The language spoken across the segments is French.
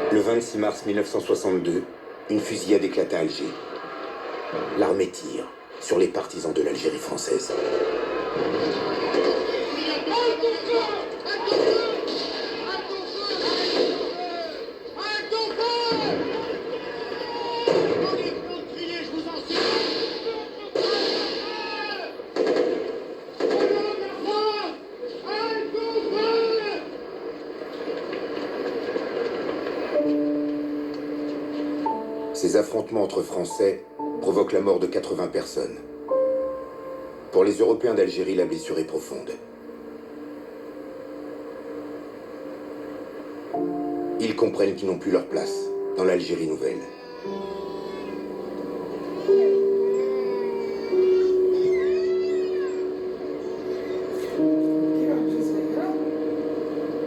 Le 26 mars 1962, une fusillade éclate à Alger. L'armée tire sur les partisans de l'Algérie française. Ces affrontements entre Français provoquent la mort de 80 personnes. Pour les Européens d'Algérie, la blessure est profonde. Ils comprennent qu'ils n'ont plus leur place dans l'Algérie nouvelle.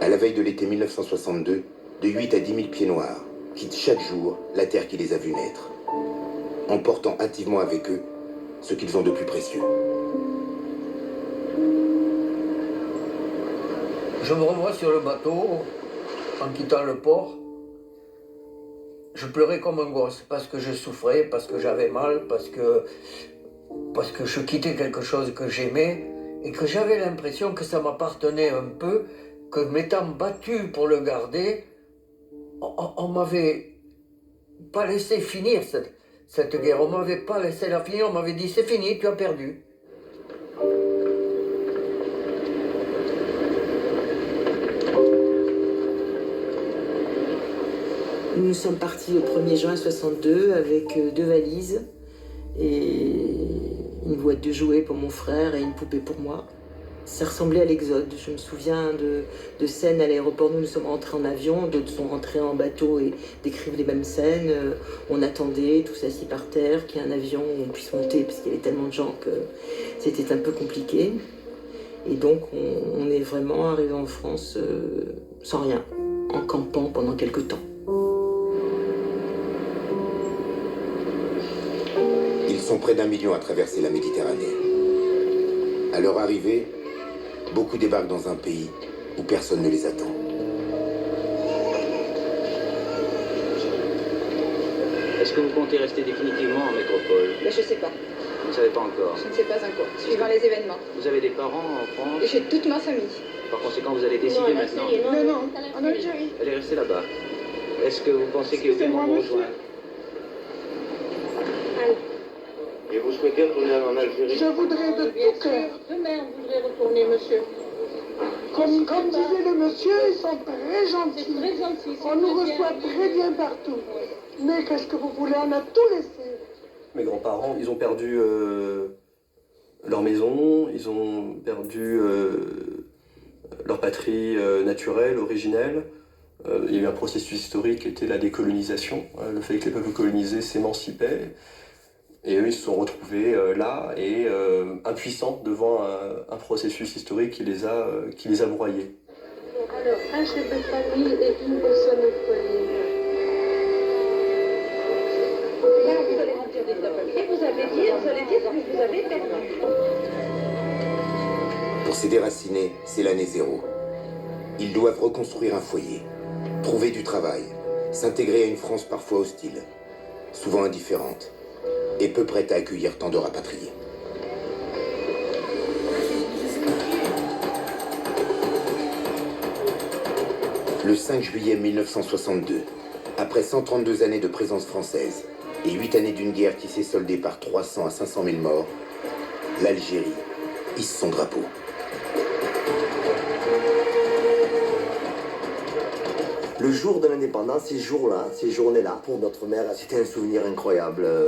À la veille de l'été 1962, de 8 à 10 000 pieds noirs quittent chaque jour la terre qui les a vus naître, emportant hâtivement avec eux ce qu'ils ont de plus précieux. Je me revois sur le bateau, en quittant le port. Je pleurais comme un gosse, parce que je souffrais, parce que j'avais mal, parce que je quittais quelque chose que j'aimais, et que j'avais l'impression que ça m'appartenait un peu, que m'étant battu pour le garder, on m'avait pas laissé finir cette guerre, on m'avait pas laissé la finir, on m'avait dit c'est fini, tu as perdu. Nous sommes partis le 1er juin 62 avec 2 valises et une boîte de jouets pour mon frère et une poupée pour moi. Ça ressemblait à l'exode. Je me souviens de scènes à l'aéroport. Nous sommes rentrés en avion, d'autres sont rentrés en bateau et décrivent les mêmes scènes. On attendait, tous assis par terre, qu'il y ait un avion où on puisse monter parce qu'il y avait tellement de gens que c'était un peu compliqué. Et donc on est vraiment arrivé en France sans rien, en campant pendant quelques temps. Ils sont près d'1 million à traverser la Méditerranée. À leur arrivée, beaucoup débarquent dans un pays où personne ne les attend. Est-ce que vous comptez rester définitivement en métropole? Mais je sais pas. Vous ne savez pas encore. Je ne sais pas encore, suivant les événements. Vous avez des parents en France? Et j'ai toute ma famille. Par conséquent, vous allez décider maintenant. Non, en Algérie. Allez rester là-bas. Est-ce que vous pensez qu'ils vont vous rejoindre? Et vous souhaitez retourner en Algérie? Je voudrais de tout cœur. Demain, on voudrait retourner, monsieur. Comme disait le monsieur, ils sont très gentils. C'est très gentil. On nous reçoit très bien partout. Mais qu'est-ce que vous voulez, on a tout laissé. Mes grands-parents, ils ont perdu leur maison, ils ont perdu leur patrie naturelle, originelle. Il y a eu un processus historique qui était la décolonisation, le fait que les peuples colonisés s'émancipaient. Et eux, ils se sont retrouvés là et impuissants devant un processus historique qui les a broyés. Alors, un chef de famille et une personne au foyer. Là, vous allez remplir des papiers, vous allez dire que vous avez perdu. Pour ces déracinés, c'est l'année zéro. Ils doivent reconstruire un foyer, trouver du travail, s'intégrer à une France parfois hostile, souvent indifférente, et peu prête à accueillir tant de rapatriés. Le 5 juillet 1962, après 132 années de présence française et 8 années d'une guerre qui s'est soldée par 300 à 500 000 morts, l'Algérie hisse son drapeau. Le jour de l'indépendance, ces jours-là, ces journées-là, pour notre mère, c'était un souvenir incroyable.